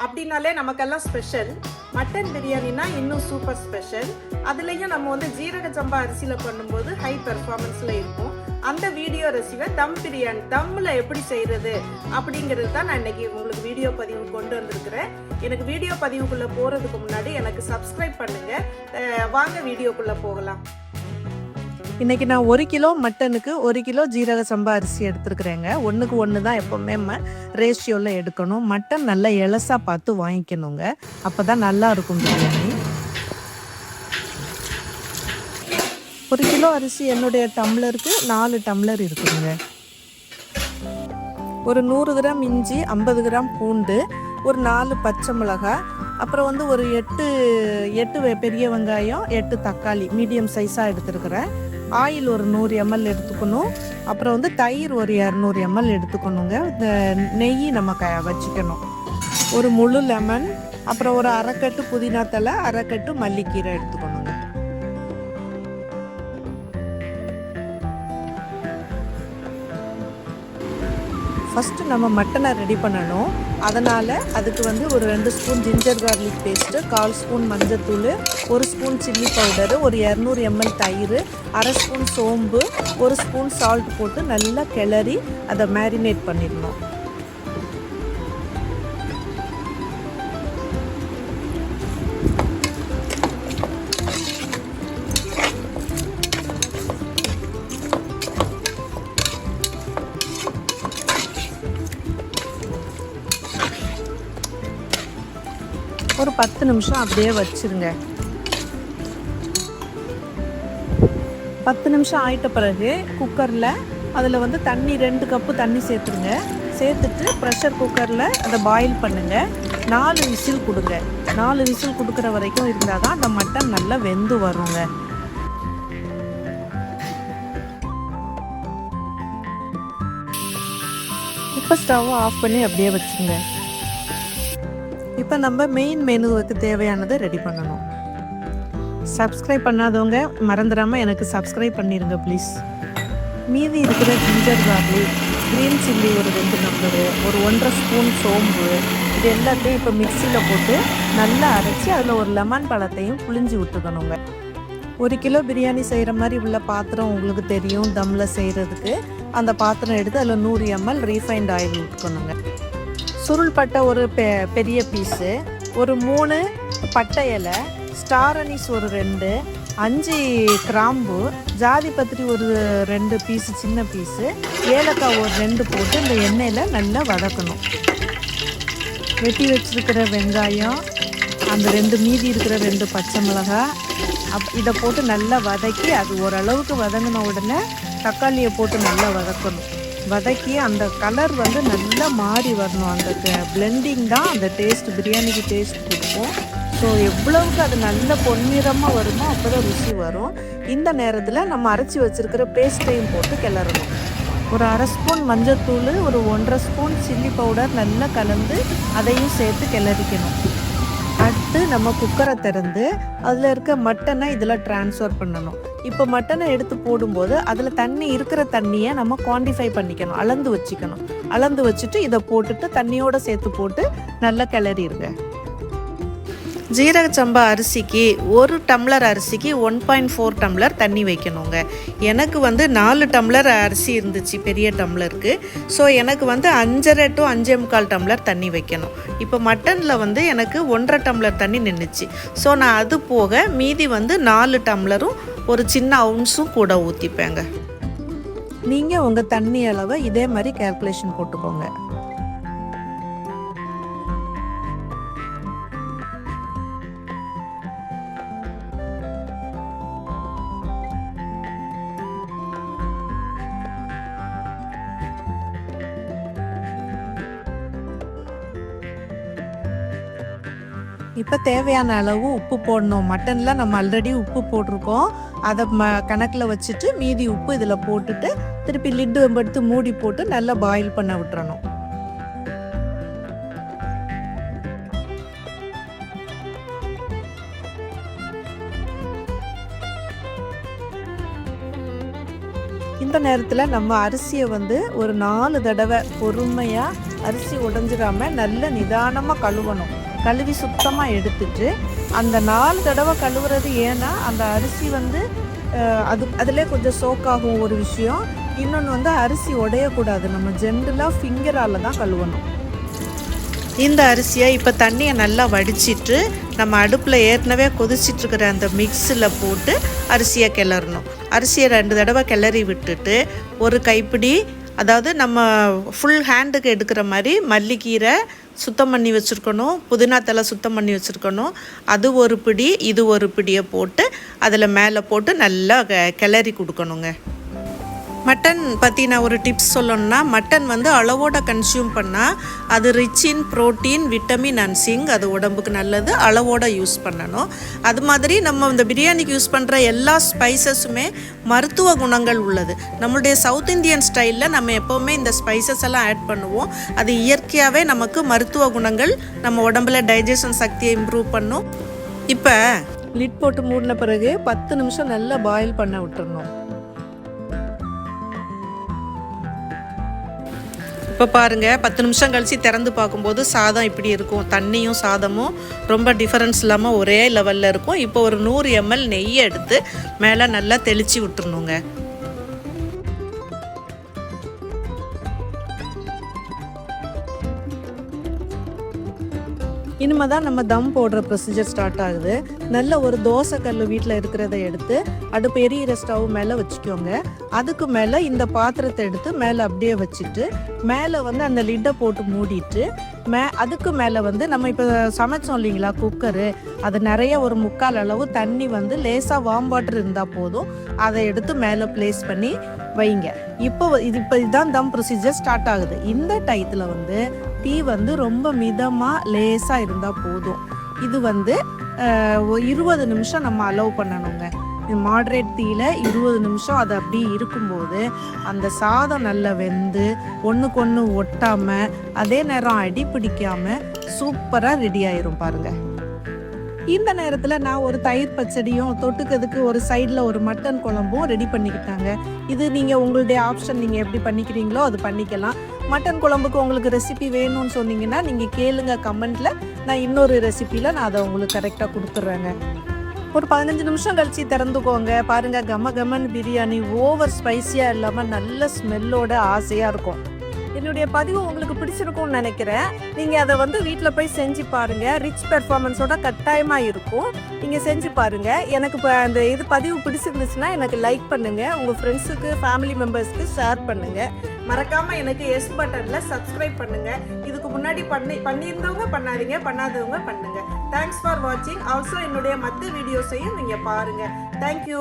அப்படின்னாலே நமக்கெல்லாம் special. Mutton பிரியாணினா இன்னும் சூப்பர் ஸ்பெஷல். அதுலேயும் நம்ம வந்து ஜீரக சம்பா அரிசியில் பண்ணும்போது ஹை பெர்ஃபார்மன்ஸில் இருக்கும். அந்த வீடியோ ரெசிபி தம் பிரியாணி, தம்மில் எப்படி செய்கிறது அப்படிங்கிறது தான் நான் இன்றைக்கி உங்களுக்கு வீடியோ பதிவு கொண்டு வந்திருக்கிறேன். எனக்கு வீடியோ பதிவுக்குள்ளே போகிறதுக்கு முன்னாடி எனக்கு சப்ஸ்கிரைப் பண்ணுங்கள். வாங்க வீடியோக்குள்ளே போகலாம். இன்றைக்கி நான் 1 கிலோ மட்டனுக்கு 1 கிலோ ஜீரக சம்பா அரிசி எடுத்துருக்குறேங்க. 1க்கு 1 தான் எப்போவுமே ரேஷியோவில் எடுக்கணும். மட்டன் நல்லா எலசாக பார்த்து வாங்கிக்கணுங்க, அப்போ தான் நல்லா இருக்கும் பிரியாணி. 1 கிலோ அரிசி என்னுடைய டம்ளருக்கு 4 டம்ளர் இருக்குதுங்க. ஒரு 100 கிராம் இஞ்சி, 50 கிராம் பூண்டு, ஒரு 4 பச்சை மிளகாய், அப்புறம் வந்து ஒரு 8 பெரிய வெங்காயம், 8 தக்காளி மீடியம் சைஸாக எடுத்துருக்குறேன். ஆயில் ஒரு 100 ml எடுத்துக்கணும். அப்புறம் வந்து தயிர் ஒரு 200 ml எடுத்துக்கணுங்க. இந்த நெய் நம்ம வச்சுக்கணும். ஒரு முழு லெமன், அப்புறம் ஒரு அரைக்கட்டு புதினா தலை, அரைக்கட்டு மல்லிக்கீரை எடுத்துக்கணுங்க. ஃபஸ்ட்டு நம்ம மட்டனை ரெடி பண்ணணும். அதனால் அதுக்கு வந்து ஒரு 2 spoon ginger garlic paste, 1/4 spoon மஞ்சத்தூள், 1 ஸ்பூன் சில்லி பவுடரு, ஒரு 200 ml தயிர், அரை ஸ்பூன் சோம்பு, 1 ஸ்பூன் சால்ட் போட்டு நல்லா கிளறி அதை மேரினேட் பண்ணிடணும். ஒரு 10 நிமிஷம் அப்படியே வச்சுருங்க. 10 நிமிஷம் ஆயிட்ட பிறகு குக்கரில் அதில் வந்து தண்ணி 2 கப்பு தண்ணி சேர்த்துருங்க. சேர்த்துட்டு ப்ரெஷர் குக்கரில் அதை பாயில் பண்ணுங்கள். 4 விசில் கொடுங்க. 4 விசில் கொடுக்குற வரைக்கும் இருந்தால் தான் அந்த மட்டன் நல்லா வெந்து வருங்க. இப்போ ஸ்டவ்வை ஆஃப் பண்ணி அப்படியே வச்சுருங்க. இப்போ நம்ம மெயின் மெனுவுக்கு தேவையானதை ரெடி பண்ணணும். சப்ஸ்கிரைப் பண்ணாதவங்க மறந்துடாமல் எனக்கு சப்ஸ்கிரைப் பண்ணிடுங்க ப்ளீஸ். மீதி இருக்கிற ஜிஞ்சர் கார்லிக், க்ரீன் சில்லி ஒரு 2 நம்பரு, ஒரு 1.5 ஸ்பூன் சோம்பு, இது எல்லாத்தையும் இப்போ மிக்சியில் போட்டு நல்லா அரைச்சி அதில் ஒரு லெமன் பழத்தையும் புளிஞ்சு விட்டுக்கணுங்க. 1 கிலோ பிரியாணி செய்கிற மாதிரி உள்ள பாத்திரம் உங்களுக்கு தெரியும். தம்மில் செய்கிறதுக்கு அந்த பாத்திரம் எடுத்து அதில் 100 ml ரீஃபைண்ட் ஆயில் விட்டுக்கணுங்க. சுருள்பட்டை ஒரு பெரிய பீஸு, ஒரு 3 பட்டை இலை, ஸ்டார் அனீஸ் ஒரு 2, 5 கிராம்பு, ஜாதி பத்திரி ஒரு 2 பீஸு சின்ன பீஸு, ஏலக்காய் ஒரு 2 போட்டு இந்த எண்ணெயில் நல்லா வதக்கணும். வெட்டி வச்சுருக்கிற வெங்காயம், அந்த 2 மீதி இருக்கிற 2 பச்சை மிளகாய், இதை போட்டு நல்லா வதக்கி அது ஓரளவுக்கு வதங்கின உடனே தக்காளியை போட்டு நல்லா வதக்கணும். வதக்கி அந்த கலர் வந்து நல்லா மாறி வரணும். அந்த பிளெண்டிங் தான் அந்த டேஸ்ட், பிரியாணிக்கு டேஸ்ட் கொடுக்கும். ஸோ எவ்வளவுக்கு அது நல்ல பொன்னிறமாக வருமோ அப்போ தான் ருசி வரும். இந்த நேரத்தில் நம்ம அரைச்சி வச்சுருக்கிற பேஸ்ட்டையும் போட்டு கிளறணும். ஒரு அரை ஸ்பூன் மஞ்சத்தூள், ஒரு 1.5 ஸ்பூன் சில்லி பவுடர் நல்லா கலந்து அதையும் சேர்த்து கிளறிக்கணும். அடுத்து நம்ம குக்கரை திறந்து அதில் இருக்க மட்டனை இதில் ட்ரான்ஸ்ஃபர் பண்ணணும். இப்போ மட்டனை எடுத்து போடும்போது அதில் தண்ணி இருக்கிற தண்ணியை நம்ம குவான்டிஃபை பண்ணிக்கணும், அளந்து வச்சுக்கணும். அளந்து வச்சுட்டு இதை போட்டுட்டு தண்ணியோடு சேர்த்து போட்டு நல்லா கிளறிடுங்க. ஜீரக சம்பா அரிசிக்கு 1 டம்ளர் அரிசிக்கு 1.4 டம்ளர் தண்ணி வைக்கணுங்க. எனக்கு வந்து 4 டம்ளர் அரிசி இருந்துச்சு பெரிய டம்ளருக்கு. ஸோ எனக்கு வந்து 5.5 to 5.25 டம்ளர் தண்ணி வைக்கணும். இப்போ மட்டனில் வந்து எனக்கு 1.5 டம்ளர் தண்ணி நின்றுச்சு. ஸோ நான் அது போக மீதி வந்து 4 டம்ளரும் ஒரு சின்ன அவுன்ஸும் கூட ஊற்றிப்பேங்க. நீங்கள் உங்கள் தண்ணி அளவை இதே மாதிரி கேல்குலேஷன் போட்டுக்கோங்க. இப்போ தேவையான அளவு உப்பு போடணும். மட்டனில் நம்ம ஆல்ரெடி உப்பு போட்டிருக்கோம். அதை கணக்கில் வச்சுட்டு மீதி உப்பு இதில் போட்டுட்டு திருப்பி லிட்டு எடுத்து மூடி போட்டு நல்லா பாயில் பண்ண விட்டுறணும். இந்த நேரத்தில் நம்ம அரிசியை வந்து ஒரு 4 தடவை பொறுமையாக அரிசி உடைஞ்சிடாம நல்ல நிதானமாக கழுவணும். கழுவி சுத்தமாக எடுத்துட்டு அந்த 4 தடவை கழுவுறது. ஏன்னா அந்த அரிசி வந்து அதிலே கொஞ்சம் சோக்காகும் ஒரு விஷயம். இன்னொன்று வந்து அரிசி உடையக்கூடாது. நம்ம ஜென்ரலாக ஃபிங்கரால் தான் கழுவணும். இந்த அரிசியை இப்போ தண்ணியை நல்லா வடிச்சிட்டு நம்ம அடுப்பில் ஏற்கனவே கொதிச்சிட்ருக்கிற அந்த மிக்ஸில் போட்டு அரிசியை கிளறணும். அரிசியை 2 தடவை கிளறி விட்டுட்டு ஒரு கைப்பிடி, அதாவது நம்ம ஃபுல் ஹேண்டுக்கு எடுக்கிற மாதிரி மல்லிக்கீரை சுத்தம் பண்ணி வச்சுருக்கணும், புதினா தலை சுத்தம் பண்ணி வச்சுருக்கணும், அது ஒரு பிடி, இது ஒரு பிடியை போட்டு அதில் மேலே போட்டு நல்லா கிளறி கொடுக்கணுங்க. மட்டன் பற்றி நான் ஒரு டிப்ஸ் சொல்லணும்னா, மட்டன் வந்து அளவோட கன்சியூம் பண்ணால் அது rich in protein, vitamin and zinc. அது உடம்புக்கு நல்லது, அளவோட யூஸ் பண்ணணும். அது மாதிரி நம்ம இந்த பிரியாணிக்கு யூஸ் பண்ணுற எல்லா ஸ்பைசஸுமே மருத்துவ குணங்கள் உள்ளது. நம்மளுடைய சவுத் இந்தியன் ஸ்டைலில் நம்ம எப்போவுமே இந்த ஸ்பைசஸ் எல்லாம் ஆட் பண்ணுவோம். அது இயற்கையாகவே நமக்கு மருத்துவ குணங்கள், நம்ம உடம்புல டைஜஷன் சக்தியை இம்ப்ரூவ் பண்ணும். இப்போ லிட் போட்டு மூடின பிறகு 10 நிமிஷம் நல்லா பாயில் பண்ண விட்டுறணும். இப்போ பாருங்கள், 10 நிமிஷம் கழித்து திறந்து பார்க்கும்போது சாதம் இப்படி இருக்கும். தண்ணியும் சாதமும் ரொம்ப டிஃபரன்ஸ் இல்லாமல் ஒரே லெவலில் இருக்கும். இப்போ ஒரு 100 ml நெய்யை எடுத்து மேலே நல்லா தெளித்து விட்டுருணுங்க. இனிமேல் தான் நம்ம தம் போடுற ப்ரொசீஜர் ஸ்டார்ட் ஆகுது. நல்ல ஒரு தோசை கல் வீட்டில் இருக்கிறத எடுத்து அடுப்பு எரியிற ஸ்டவ் மேலே வச்சுக்கோங்க. அதுக்கு மேலே இந்த பாத்திரத்தை எடுத்து மேலே அப்படியே வச்சுட்டு மேலே வந்து அந்த லிட்டை போட்டு மூடிட்டு அதுக்கு மேலே வந்து நம்ம இப்போ சமைச்சோம் இல்லைங்களா குக்கரு, அது நிறைய ஒரு 3/4 அளவு தண்ணி வந்து லேசாக வார்ம் வாட்டர் இருந்தால் போதும். அதை எடுத்து மேலே ப்ளேஸ் பண்ணி வைங்க. இப்போ இதுதான் தம் ப்ரொசீஜர் ஸ்டார்ட் ஆகுது. இந்த டயத்தில் வந்து தீ வந்து ரொம்ப மிதமாக லேசாக இருந்தால் போதும். இது வந்து 20 நிமிஷம் நம்ம அலோவ் பண்ணணுங்க. மாடரேட் தீயில 20 நிமிஷம் அது அப்படி இருக்கும்போது அந்த சாதம் நல்லா வெந்து ஒன்றுக்கு ஒன்று ஒட்டாமல், அதே நேரம் அடி பிடிக்காமல் சூப்பராக ரெடி ஆயிரும் பாருங்க. இந்த நேரத்தில் நான் ஒரு தயிர் பச்சடியும் தொட்டுக்கிறதுக்கு ஒரு சைடில் ஒரு மட்டன் குழம்பும் ரெடி பண்ணிக்கிட்டாங்க. இது நீங்கள் உங்களுடைய ஆப்ஷன், நீங்கள் எப்படி பண்ணிக்கிறீங்களோ அது பண்ணிக்கலாம். மட்டன் குழம்புக்கு உங்களுக்கு ரெசிபி வேணும்னு சொன்னீங்கன்னா நீங்கள் கேளுங்க கமெண்ட்டில். நான் இன்னொரு ரெசிப்பியில் நான் அதை உங்களுக்கு கரெக்டாக கொடுத்துட்றேங்க. ஒரு 15 நிமிஷம் கழிச்சு திறந்துக்கோங்க. பாருங்கள், கம கமன் பிரியாணி ஓவர் ஸ்பைஸியாக இல்லாமல் நல்ல ஸ்மெல்லோட ஆசையாக இருக்கும். என்னுடைய பதிவு உங்களுக்கு பிடிச்சிருக்கும்னு நினைக்கிறேன். நீங்கள் அதை வந்து வீட்டில் போய் செஞ்சு பாருங்கள். ரிச் பெர்ஃபார்மன்ஸோட கட்டாயமாக இருக்கும். நீங்கள் செஞ்சு பாருங்கள். எனக்கு இப்போ அந்த பதிவு பிடிச்சிருந்துச்சுன்னா எனக்கு லைக் பண்ணுங்கள். உங்கள் ஃப்ரெண்ட்ஸுக்கு, ஃபேமிலி மெம்பர்ஸ்க்கு ஷேர் பண்ணுங்கள். மறக்காமல் எனக்கு எஸ் பட்டனில் சப்ஸ்கிரைப் பண்ணுங்கள். இதுக்கு முன்னாடி பண்ணியிருந்தவங்க பண்ணாதீங்க, பண்ணாதவங்க பண்ணுங்கள். தேங்க்ஸ் ஃபார் வாட்சிங். ஆல்சோ என்னுடைய மற்ற வீடியோஸையும் நீங்கள் பாருங்கள். தேங்க்யூ.